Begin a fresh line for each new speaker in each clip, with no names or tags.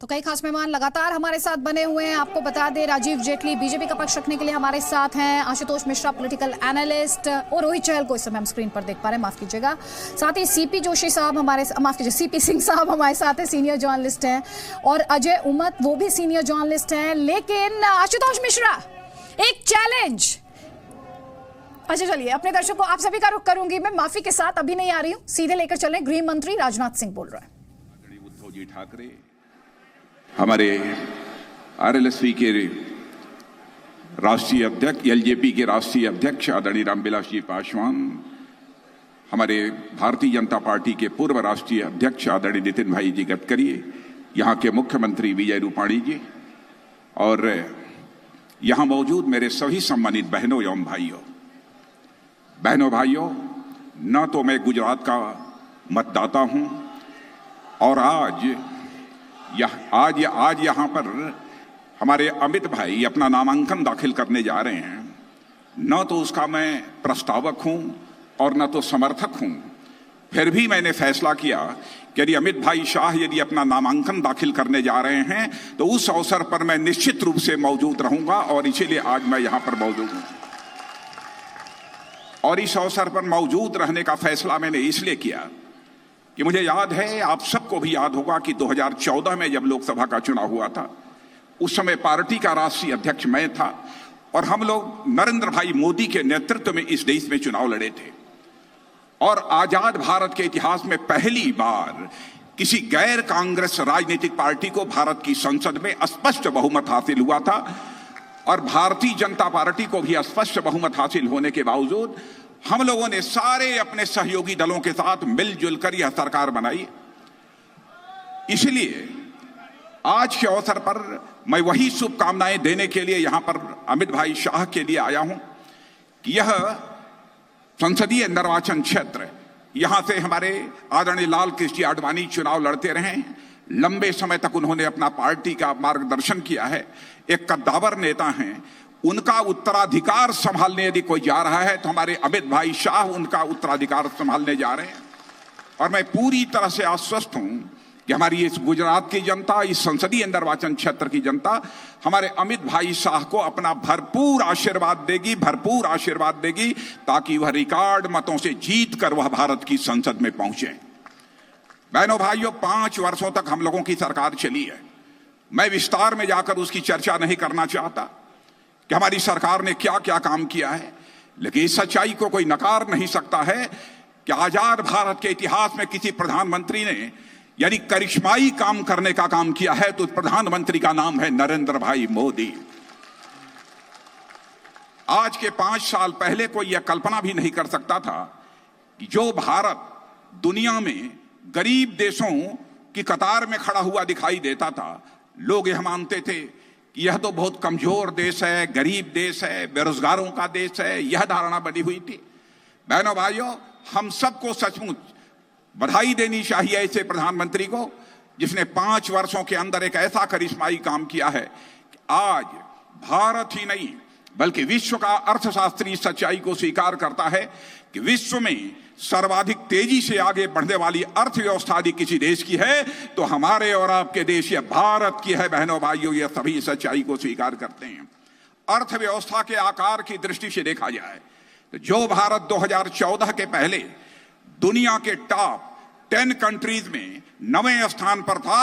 तो कई खास मेहमान लगातार हमारे साथ बने हुए हैं। आपको बता दें, राजीव जेटली बीजेपी का पक्ष रखने के लिए हमारे साथ हैं, आशुतोष मिश्रा पॉलिटिकल एनालिस्ट, और रोहित चहल को इस समय हम स्क्रीन पर देख पा रहे हैं, माफ कीजिएगा। साथ ही सीपी जोशी साहब सीपी सिंह साहब हमारे साथ हैं, सीनियर जर्नलिस्ट हैं, और अजय उमत वो भी सीनियर जर्नलिस्ट हैं। लेकिन आशुतोष मिश्रा, एक चैलेंज। अच्छा चलिए, अपने दर्शकों को आप सभी का रुख करूंगी मैं, माफी के साथ अभी नहीं आ रही हूं, सीधे लेकर चलें। गृह मंत्री राजनाथ सिंह बोल रहे हैं।
उद्धव जी ठाकरे, हमारे आरएलएसपी के राष्ट्रीय अध्यक्ष, एलजेपी के राष्ट्रीय अध्यक्ष आदरणीय रामविलास जी पासवान, हमारे भारतीय जनता पार्टी के पूर्व राष्ट्रीय अध्यक्ष आदरणीय नितिन भाई जी गडकरी, यहाँ के मुख्यमंत्री विजय रूपाणी जी, और यहाँ मौजूद मेरे सभी सम्मानित बहनों एवं भाइयों, न तो मैं गुजरात का मतदाता हूं, और आज यहाँ पर हमारे अमित भाई अपना नामांकन दाखिल करने जा रहे हैं। न तो उसका मैं प्रस्तावक हूं और न तो समर्थक हूं, फिर भी मैंने फैसला किया कि यदि अमित भाई शाह यदि अपना नामांकन दाखिल करने जा रहे हैं तो उस अवसर पर मैं निश्चित रूप से मौजूद रहूंगा, और इसीलिए आज मैं यहां पर मौजूद हूं। और इस अवसर पर मौजूद रहने का फैसला मैंने इसलिए किया कि मुझे याद है, आप सबको भी याद होगा कि 2014 में जब लोकसभा का चुनाव हुआ था, उस समय पार्टी का राष्ट्रीय अध्यक्ष मैं था, और हम लोग नरेंद्र भाई मोदी के नेतृत्व में इस देश में चुनाव लड़े थे। और आजाद भारत के इतिहास में पहली बार किसी गैर कांग्रेस राजनीतिक पार्टी को भारत की संसद में स्पष्ट बहुमत हासिल हुआ था, और भारतीय जनता पार्टी को भी स्पष्ट बहुमत हासिल होने के बावजूद हम लोगों ने सारे अपने सहयोगी दलों के साथ मिलजुल कर यह सरकार बनाई। इसलिए आज के अवसर पर मैं वही शुभकामनाएं देने के लिए यहां पर अमित भाई शाह के लिए आया हूं कि यह संसदीय निर्वाचन क्षेत्र, यहां से हमारे आदरणीय लाल कृष्ण आडवाणी चुनाव लड़ते रहे, लंबे समय तक उन्होंने अपना पार्टी का मार्गदर्शन किया है, एक कद्दावर नेता हैं, उनका उत्तराधिकार संभालने यदि कोई जा रहा है तो हमारे अमित भाई शाह उनका उत्तराधिकार संभालने जा रहे हैं। और मैं पूरी तरह से आश्वस्त हूं कि हमारी इस गुजरात की जनता, इस संसदीय निर्वाचन क्षेत्र की जनता हमारे अमित भाई शाह को अपना भरपूर आशीर्वाद देगी, ताकि वह रिकॉर्ड मतों से जीत कर वह भारत की संसद में पहुंचे। बहनों भाइयों, 5 वर्षों तक हम लोगों की सरकार चली है। मैं विस्तार में जाकर उसकी चर्चा नहीं करना चाहता कि हमारी सरकार ने क्या क्या काम किया है, लेकिन इस सच्चाई को कोई नकार नहीं सकता है कि आजाद भारत के इतिहास में किसी प्रधानमंत्री ने यानी करिश्माई काम करने का काम किया है तो प्रधानमंत्री का नाम है नरेंद्र भाई मोदी। आज के 5 साल पहले कोई यह कल्पना भी नहीं कर सकता था कि जो भारत दुनिया में गरीब देशों की कतार में खड़ा हुआ दिखाई देता था, लोग यह मानते थे कि यह तो बहुत कमजोर देश है, गरीब देश है, बेरोजगारों का देश है, यह धारणा बनी हुई थी। बहनों भाइयों, हम सबको सचमुच बधाई देनी चाहिए ऐसे प्रधानमंत्री को जिसने 5 वर्षों के अंदर एक ऐसा करिश्माई काम किया है कि आज भारत ही नहीं बल्कि विश्व का अर्थशास्त्री सच्चाई को स्वीकार करता है कि विश्व में सर्वाधिक तेजी से आगे बढ़ने वाली अर्थव्यवस्था यदि किसी देश की है तो हमारे और आपके देश या भारत की है। बहनों भाइयों, ये सभी सच्चाई को स्वीकार करते हैं। अर्थव्यवस्था के आकार की दृष्टि से देखा जाए तो जो भारत 2014 के पहले दुनिया के टॉप 10 कंट्रीज में 9वें स्थान पर था,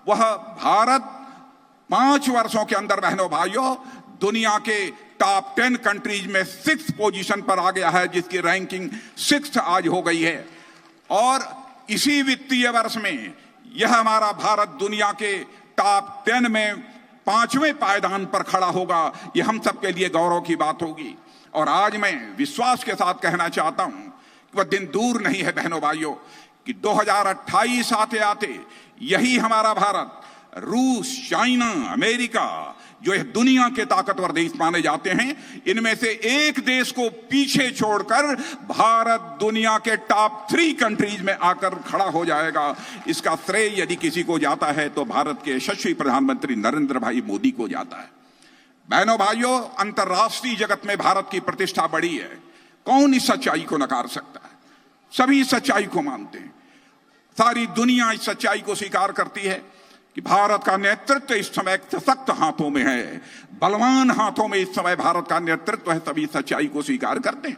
वह भारत 5 वर्षों के अंदर बहनों भाइयों दुनिया के टॉप 10 कंट्रीज में 6th पोजीशन पर आ गया है, जिसकी रैंकिंग 6th आज हो गई है। और इसी वित्तीय वर्ष में यह हमारा भारत दुनिया के टॉप 10 में 5वें पायदान पर खड़ा होगा। यह हम सबके लिए गौरव की बात होगी। और आज मैं विश्वास के साथ कहना चाहता हूं कि वह दिन दूर नहीं है बहनों भाइयों कि 2028 आते आते यही हमारा भारत रूस, चाइना, अमेरिका, जो दुनिया के ताकतवर देश माने जाते हैं, इनमें से एक देश को पीछे छोड़कर भारत दुनिया के टॉप 3 कंट्रीज में आकर खड़ा हो जाएगा। इसका श्रेय यदि किसी को जाता है तो भारत के यशस्वी प्रधानमंत्री नरेंद्र भाई मोदी को जाता है। बहनों भाइयों, अंतर्राष्ट्रीय जगत में भारत की प्रतिष्ठा बढ़ी है। कौन इस सच्चाई को नकार सकता है? सभी सच्चाई को मानते हैं। सारी दुनिया इस सच्चाई को स्वीकार करती है कि भारत का नेतृत्व इस समय सशक्त हाथों में है, बलवान हाथों में इस समय भारत का नेतृत्व है। सभी सच्चाई को स्वीकार करते हैं।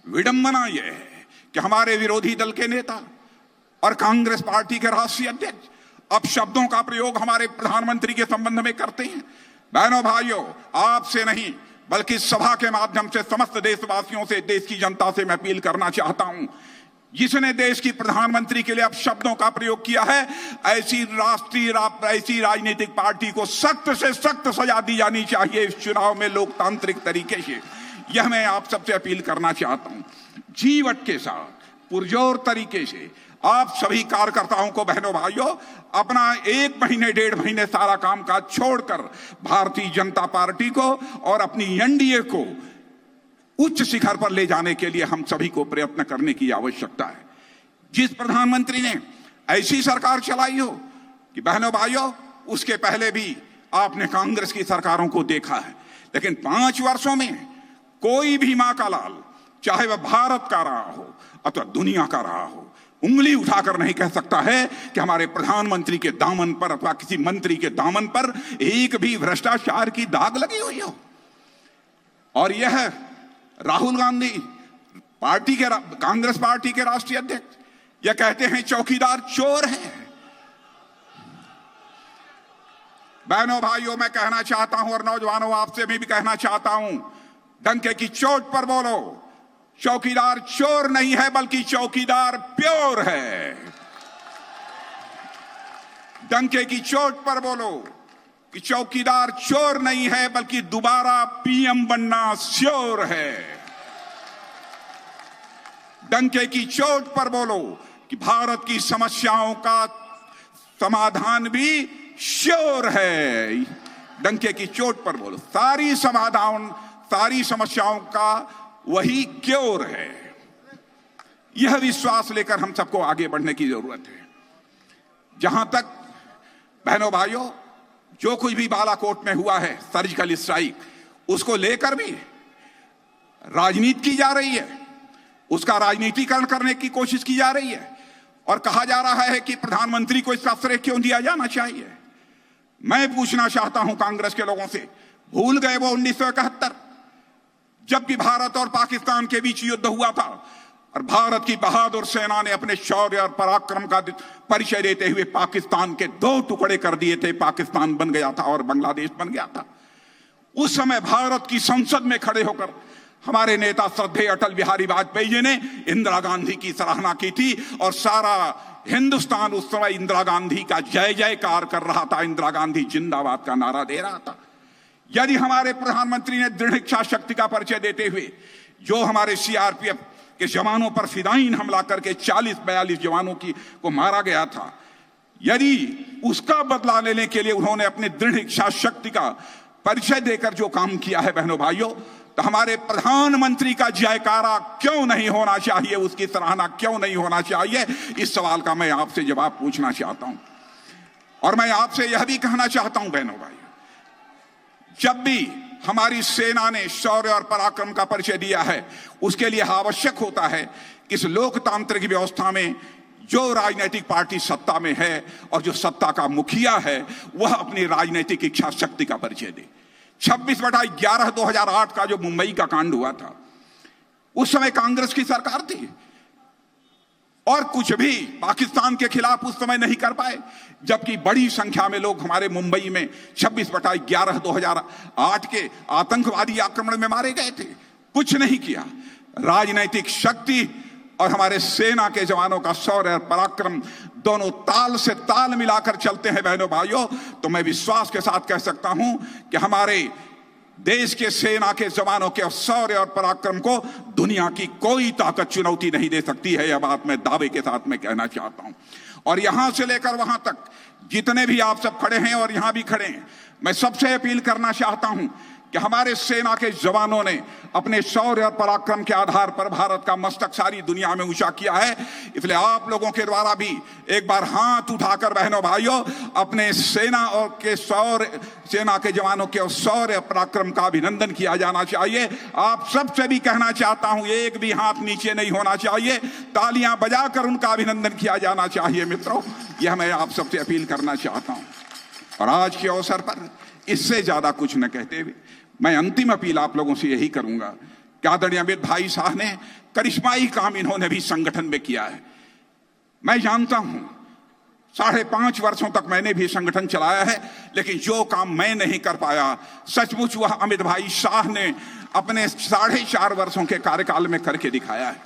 विडंबना यह है कि हमारे विरोधी दल के नेता और कांग्रेस पार्टी के राष्ट्रीय अध्यक्ष अब शब्दों का प्रयोग हमारे प्रधानमंत्री के संबंध में करते हैं। बहनों भाइयों, आपसे नहीं बल्कि सभा के माध्यम से समस्त देशवासियों से, देश की जनता से मैं अपील करना चाहता हूं, जिसने देश की प्रधानमंत्री के लिए अब शब्दों का प्रयोग किया है, ऐसी राजनीतिक पार्टी को सख्त से सख्त सजा दी जानी चाहिए इस चुनाव में लोकतांत्रिक तरीके से। यह मैं आप सबसे अपील करना चाहता हूं। जीवट के साथ पुरजोर तरीके से आप सभी कार्यकर्ताओं को, बहनों भाइयों, अपना 1 महीने 1.5 महीने सारा कामकाज छोड़कर भारतीय जनता पार्टी को और अपनी एनडीए को उच्च शिखर पर ले जाने के लिए हम सभी को प्रयत्न करने की आवश्यकता है। जिस प्रधानमंत्री ने ऐसी सरकार चलाई हो कि बहनों भाइयों, उसके पहले भी आपने कांग्रेस की सरकारों को देखा है, लेकिन 5 वर्षों में कोई भी मां का लाल, चाहे वह भारत का रहा हो अथवा दुनिया का रहा हो, उंगली उठाकर नहीं कह सकता है कि हमारे प्रधानमंत्री के दामन पर अथवा किसी मंत्री के दामन पर एक भी भ्रष्टाचार की दाग लगी हुई हो। और यह राहुल गांधी पार्टी के, कांग्रेस पार्टी के राष्ट्रीय अध्यक्ष, यह कहते हैं चौकीदार चोर है। बहनों भाइयों, मैं कहना चाहता हूं और नौजवानों, आपसे भी कहना चाहता हूं, डंके की चोट पर बोलो, चौकीदार चोर नहीं है बल्कि चौकीदार प्योर है। डंके की चोट पर बोलो कि चौकीदार चोर नहीं है बल्कि दोबारा पीएम बनना श्योर है। डंके की चोट पर बोलो कि भारत की समस्याओं का समाधान भी श्योर है। डंके की चोट पर बोलो, सारी समस्याओं का वही क्योर है। यह विश्वास लेकर हम सबको आगे बढ़ने की जरूरत है। जहां तक बहनों भाइयों, जो कुछ भी बालाकोट में हुआ है, सर्जिकल स्ट्राइक, उसको लेकर भी राजनीति की जा रही है, उसका राजनीतिकरण करने की कोशिश की जा रही है और कहा जा रहा है कि प्रधानमंत्री को इसका श्रेय क्यों दिया जाना चाहिए। मैं पूछना चाहता हूं कांग्रेस के लोगों से, भूल गए वो 1971 जबकि भारत और पाकिस्तान के बीच युद्ध हुआ था और भारत की बहादुर सेना ने अपने शौर्य और पराक्रम का परिचय देते हुए पाकिस्तान के 2 टुकड़े कर दिए थे। पाकिस्तान बन गया था और बांग्लादेश बन गया था। उस समय भारत की संसद में खड़े होकर हमारे नेता श्रद्धेय अटल बिहारी वाजपेयी जी ने इंदिरा गांधी की सराहना की थी और सारा हिंदुस्तान उस समय इंदिरा गांधी का जय जयकार कर रहा था, इंदिरा गांधी जिंदाबाद का नारा दे रहा था। यदि हमारे प्रधानमंत्री ने दृढ़ इच्छा शक्ति का परिचय देते हुए जो हमारे सीआरपीएफ के जवानों पर फिदायीन हमला करके 40-42 जवानों को मारा गया था, यदि उसका बदला लेने के लिए उन्होंने अपने दृढ़ इच्छा शक्ति का परिचय देकर जो काम किया है, बहनों भाइयों, तो हमारे प्रधानमंत्री का जयकारा क्यों नहीं होना चाहिए, उसकी सराहना क्यों नहीं होना चाहिए? इस सवाल का मैं आपसे जवाब पूछना चाहता हूं। और मैं आपसे यह भी कहना चाहता हूं बहनों भाइयों, जब भी हमारी सेना ने शौर्य और पराक्रम का परिचय दिया है, उसके लिए आवश्यक होता है कि इस लोकतांत्रिक व्यवस्था में जो राजनीतिक पार्टी सत्ता में है और जो सत्ता का मुखिया है, वह अपनी राजनीतिक इच्छा शक्ति का परिचय दे। 26/11/2008 का जो मुंबई का कांड हुआ था, उस समय कांग्रेस की सरकार थी और कुछ भी पाकिस्तान के खिलाफ उस समय नहीं कर पाए, जबकि बड़ी संख्या में लोग हमारे मुंबई में 26/11/2008 के आतंकवादी आक्रमण में मारे गए थे। कुछ नहीं किया। राजनीतिक शक्ति और हमारे सेना के जवानों का शौर्य और पराक्रम दोनों ताल से ताल मिलाकर चलते हैं बहनों भाइयों, तो मैं विश्वास के साथ कह सकता हूं कि हमारे देश के सेना के जवानों के शौर्य और पराक्रम को दुनिया की कोई ताकत चुनौती नहीं दे सकती है। यह बात मैं दावे के साथ में कहना चाहता हूं। और यहां से लेकर वहां तक जितने भी आप सब खड़े हैं और यहां भी खड़े हैं, मैं सबसे अपील करना चाहता हूं कि हमारे सेना के जवानों ने अपने शौर्य और पराक्रम के आधार पर भारत का मस्तक सारी दुनिया में ऊंचा किया है। इसलिए आप लोगों के द्वारा भी एक बार हाथ उठाकर बहनों भाइयों अपने सेना के जवानों के शौर्य पराक्रम का अभिनंदन किया जाना चाहिए। आप सबसे भी कहना चाहता हूं, एक भी हाथ नीचे नहीं होना चाहिए, तालियां बजाकर उनका अभिनंदन किया जाना चाहिए। मित्रों, यह मैं आप सबसे अपील करना चाहता हूं। और आज के अवसर पर इससे ज्यादा कुछ न कहते हुए मैं अंतिम अपील आप लोगों से यही करूंगा कि आदरणीय अमित भाई शाह ने करिश्माई काम इन्होंने भी संगठन में किया है। मैं जानता हूं 5.5 वर्षों तक मैंने भी संगठन चलाया है, लेकिन जो काम मैं नहीं कर पाया सचमुच वह अमित भाई शाह ने अपने 4.5 वर्षों के कार्यकाल में करके दिखाया है।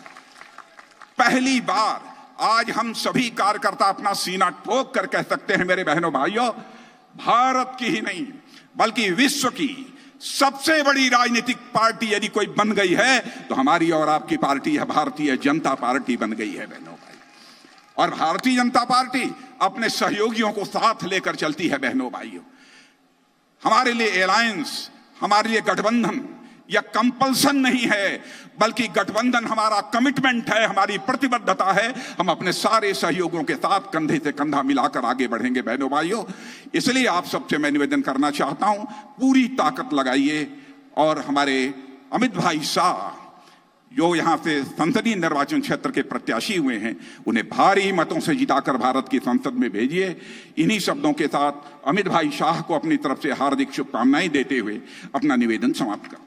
पहली बार आज हम सभी कार्यकर्ता अपना सीना ठोक कर कह सकते हैं, मेरे बहनों भाइयों, भारत की ही नहीं बल्कि विश्व की सबसे बड़ी राजनीतिक पार्टी यदि कोई बन गई है तो हमारी और आपकी पार्टी है, भारतीय जनता पार्टी बन गई है बहनों भाई। और भारतीय जनता पार्टी अपने सहयोगियों को साथ लेकर चलती है बहनों भाइयों। हमारे लिए अलायंस, हमारे लिए गठबंधन या कंपल्सन नहीं है, बल्कि गठबंधन हमारा कमिटमेंट है, हमारी प्रतिबद्धता है। हम अपने सारे सहयोगियों के साथ कंधे से कंधा मिलाकर आगे बढ़ेंगे बहनों भाइयों। इसलिए आप सबसे मैं निवेदन करना चाहता हूं, पूरी ताकत लगाइए और हमारे अमित भाई शाह जो यहां से संसदीय निर्वाचन क्षेत्र के प्रत्याशी हुए हैं, उन्हें भारी मतों से जिताकर भारत की संसद में भेजिए। इन्हीं शब्दों के साथ अमित भाई शाह को अपनी तरफ से हार्दिक शुभकामनाएं देते हुए अपना निवेदन समाप्त कर